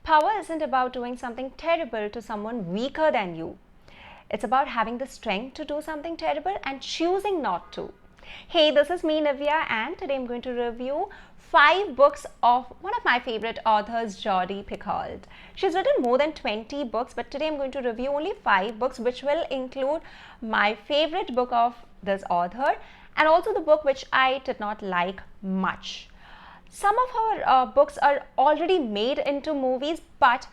Power isn't about doing something terrible to someone weaker than you. It's about having the strength to do something terrible and choosing not to. Hey, this is me, Nivya, and today I'm going to review 5 books of one of my favorite authors, Jodi Picoult. She's written more than 20 books, but today I'm going to review only 5 books, which will include my favorite book of this author and also the book which I did not like much. Some of her books are already made into movies, but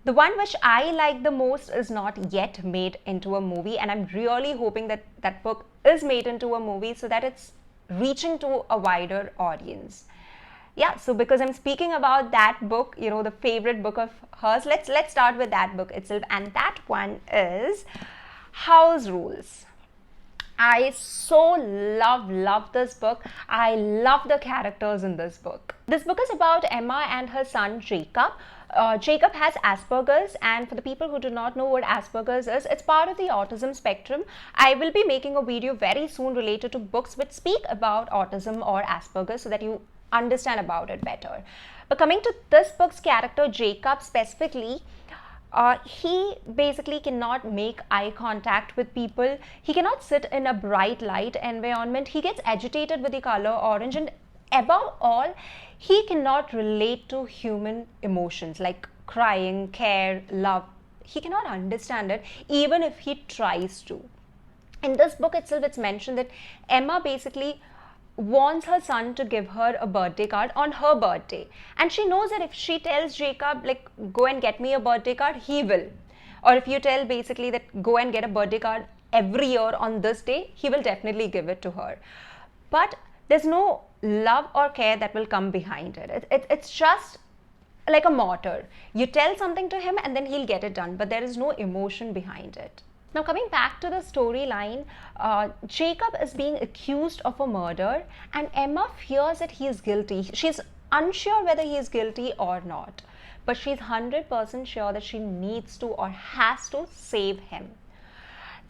the one which I like the most is not yet made into a movie, and I'm really hoping that that book is made into a movie so that it's reaching to a wider audience. Yeah, so because I'm speaking about that book, the favorite book of hers, let's start with that book itself, and that one is House Rules. I so love this book. I love the characters in this book. This book is about Emma and her son Jacob. Jacob has Asperger's, and for the people who do not know what Asperger's is, it's part of the autism spectrum. I will be making a video very soon related to books which speak about autism or Asperger's so that you understand about it better. But coming to this book's character, Jacob specifically, he basically cannot make eye contact with people. He cannot sit in a bright light environment. He gets agitated with the color orange, and above all, he cannot relate to human emotions like crying, care, love. He cannot understand it even if he tries to. In this book itself, it's mentioned that Emma basically wants her son to give her a birthday card on her birthday, and she knows that if she tells Jacob, like, go and get me a birthday card, he will. Or if you tell basically that go and get a birthday card every year on this day, he will definitely give it to her. But there's no love or care that will come behind it. It's just like a mortar. You tell something to him and then he'll get it done, but there is no emotion behind it. Now, coming back to the storyline, Jacob is being accused of a murder, and Emma fears that he is guilty. She's unsure whether he is guilty or not, but she's 100% sure that she needs to or has to save him.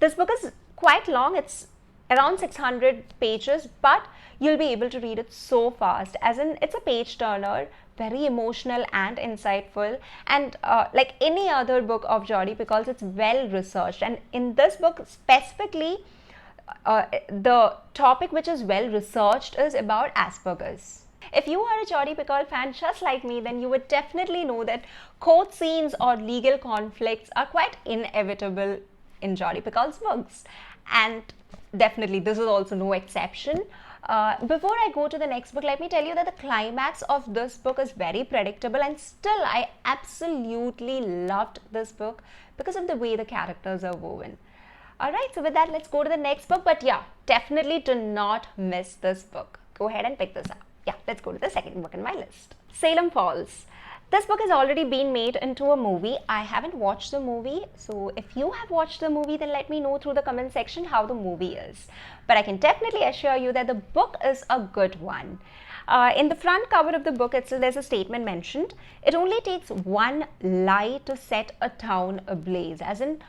This book is quite long. It's around 600 pages, but you'll be able to read it so fast, as in it's a page turner, very emotional and insightful, and like any other book of Jodi Picoult, it's well researched. And in this book specifically, the topic which is well researched is about Asperger's. If you are a Jodi Picoult fan just like me, then you would definitely know that court scenes or legal conflicts are quite inevitable in Jodi Picoult's books, and definitely this is also no exception. Before I go to the next book, let me tell you that the climax of this book is very predictable, and still I absolutely loved this book because of the way the characters are woven. Alright, so with that, let's go to the next book. But yeah, definitely do not miss this book. Go ahead and pick this up. Yeah, let's go to the second book in my list. Salem Falls. This book has already been made into a movie. I haven't watched the movie, so if you have watched the movie, then let me know through the comment section how the movie is. But I can definitely assure you that the book is a good one. In the front cover of the book itself, there's a statement mentioned. It only takes one lie to set a town ablaze. As in,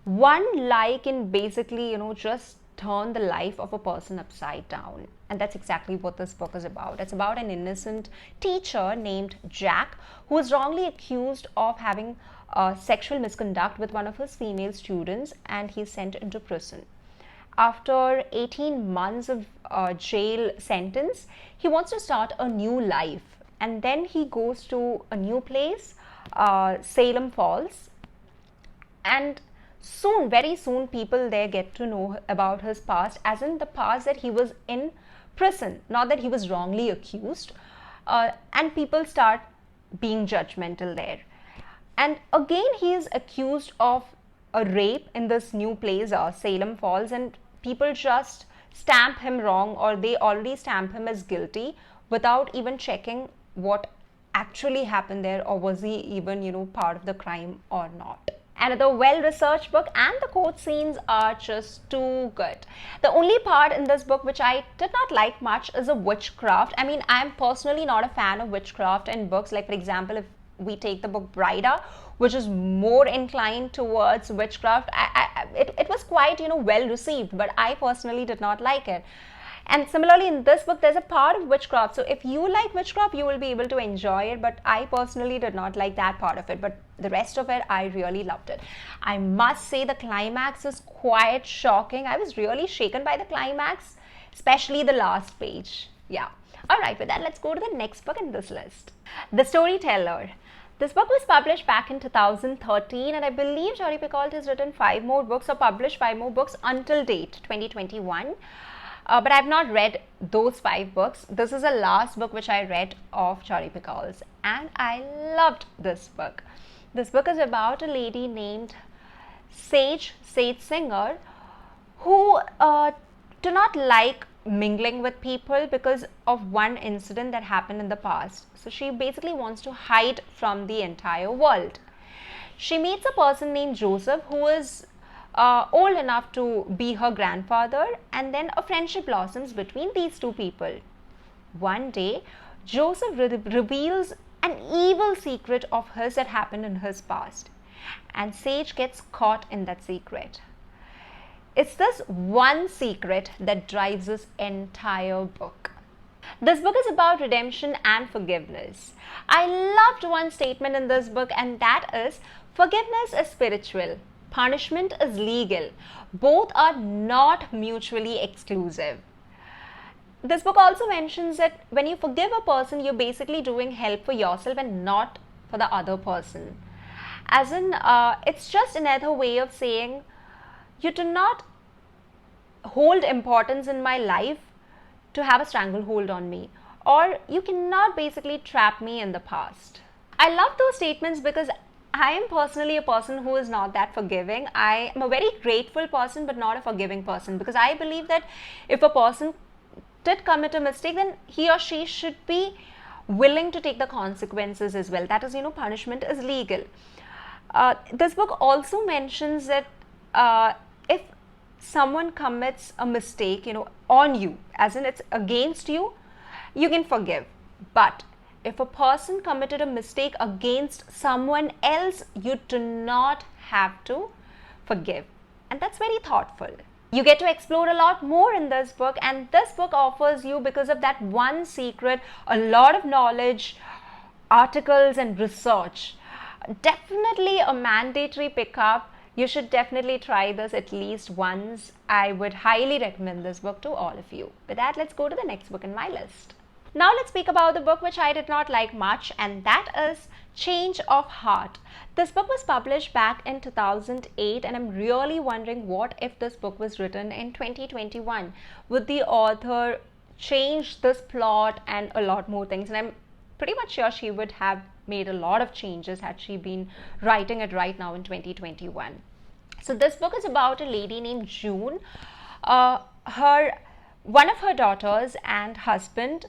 one lie can basically, just turn the life of a person upside down. And that's exactly what this book is about. It's about an innocent teacher named Jack who is wrongly accused of having sexual misconduct with one of his female students, and he's sent into prison. After 18 months of jail sentence, he wants to start a new life, and then he goes to a new place, Salem Falls, and very soon, people there get to know about his past, as in the past that he was in prison, not that he was wrongly accused, and people start being judgmental there. And again, he is accused of a rape in this new place, Salem Falls, and people just stamp him wrong, or they already stamp him as guilty without even checking what actually happened there, or was he even, part of the crime or not. Another well-researched book, and the court scenes are just too good. The only part in this book which I did not like much is the witchcraft. I mean, I'm personally not a fan of witchcraft in books. Like, for example, if we take the book Brida, which is more inclined towards witchcraft, it was quite, well received, but I personally did not like it. And similarly, in this book, there's a part of witchcraft. So if you like witchcraft, you will be able to enjoy it. But I personally did not like that part of it. But the rest of it, I really loved it. I must say the climax is quite shocking. I was really shaken by the climax, especially the last page. Yeah. Alright, with that, let's go to the next book in this list. The Storyteller. This book was published back in 2013, and I believe Jodi Picoult has written 5 more books or published 5 more books until date, 2021. But I've not read those 5 books. This is the last book which I read of Jodi Picoult's, and I loved this book. This book is about a lady named Sage Singer, who do not like mingling with people because of one incident that happened in the past. So she basically wants to hide from the entire world. She meets a person named Joseph who is old enough to be her grandfather, and then a friendship blossoms between these two people. One day, Joseph reveals an evil secret of his that happened in his past, and Sage gets caught in that secret. It's this one secret that drives this entire book. This book is about redemption and forgiveness. I loved one statement in this book, and that is, forgiveness is spiritual, punishment is legal. Both are not mutually exclusive. This book also mentions that when you forgive a person, you're basically doing help for yourself and not for the other person. As in, it's just another way of saying, you do not hold importance in my life to have a stranglehold on me, or you cannot basically trap me in the past. I love those statements because I am personally a person who is not that forgiving. I am a very grateful person but not a forgiving person, because I believe that if a person did commit a mistake, then he or she should be willing to take the consequences as well. That is, punishment is legal. This book also mentions that if someone commits a mistake, on you, as in it's against you, you can forgive. But if a person committed a mistake against someone else, you do not have to forgive. And that's very thoughtful. You get to explore a lot more in this book, and this book offers you, because of that one secret, a lot of knowledge, articles and research. Definitely a mandatory pickup. You should definitely try this at least once. I would highly recommend this book to all of you. With that, let's go to the next book in my list. Now let's speak about the book which I did not like much, and that is Change of Heart. This book was published back in 2008, and I'm really wondering what if this book was written in 2021. Would the author change this plot and a lot more things? And I'm pretty much sure she would have made a lot of changes had she been writing it right now in 2021. So this book is about a lady named June. One of her daughters and husband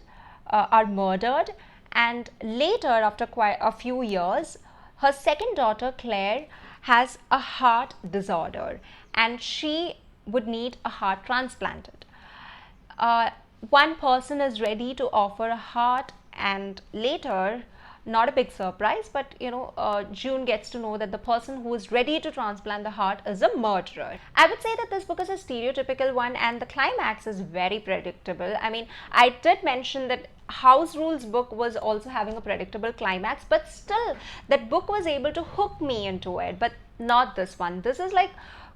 are murdered, and later, after quite a few years, her second daughter Claire has a heart disorder and she would need a heart transplanted. One person is ready to offer a heart, and later, not a big surprise, but June gets to know that the person who is ready to transplant the heart is a murderer. I would say that this book is a stereotypical one, and the climax is very predictable. I mean, I did mention that House Rules book was also having a predictable climax, but still that book was able to hook me into it, but not this one. This is like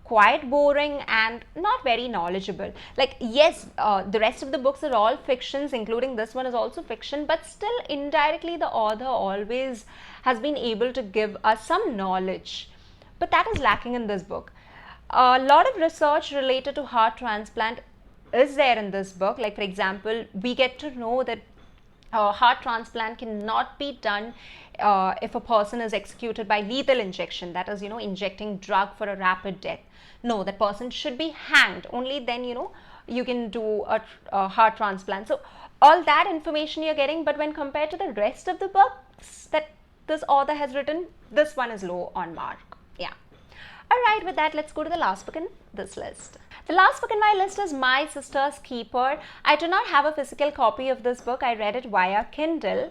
quite boring and not very knowledgeable. Like, yes, the rest of the books are all fictions, including this one is also fiction, but still indirectly the author always has been able to give us some knowledge, but that is lacking in this book. A lot of research related to heart transplant is there in this book. Like, for example, we get to know that heart transplant cannot be done if a person is executed by lethal injection, that is, injecting drug for a rapid death. No, that person should be hanged. Only then, you can do a heart transplant. So all that information you're getting, but when compared to the rest of the books that this author has written, this one is low on mark. Yeah. Alright, with that, let's go to the last book in this list. The last book in my list is My Sister's Keeper. I do not have a physical copy of this book. I read it via Kindle.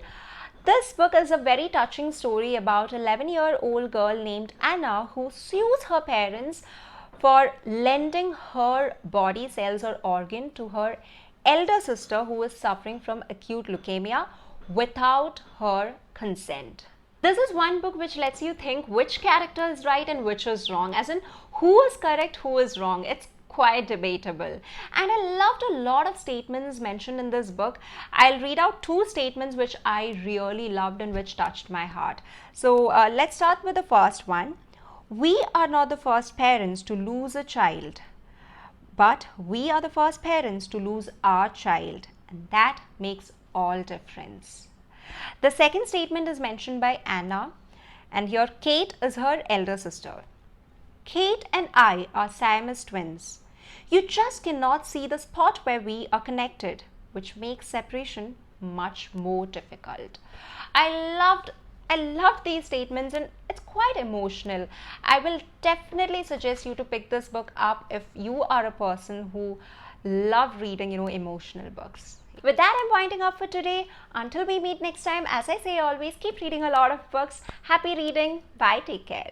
This book is a very touching story about an 11-year-old girl named Anna who sues her parents for lending her body cells or organ to her elder sister who is suffering from acute leukemia without her consent. This is one book which lets you think which character is right and which is wrong, as in who is correct, who is wrong. It's quite debatable. And I loved a lot of statements mentioned in this book. I'll read out two statements which I really loved and which touched my heart. So let's start with the first one. We are not the first parents to lose a child, but we are the first parents to lose our child, and that makes all difference. The second statement is mentioned by Anna, and here Kate is her elder sister. Kate and I are Siamese twins. You just cannot see the spot where we are connected, which makes separation much more difficult. I loved these statements, and it's quite emotional. I will definitely suggest you to pick this book up if you are a person who love reading, emotional books. With that, I'm winding up for today. Until we meet next time, as I say always, keep reading a lot of books. Happy reading. Bye. Take care.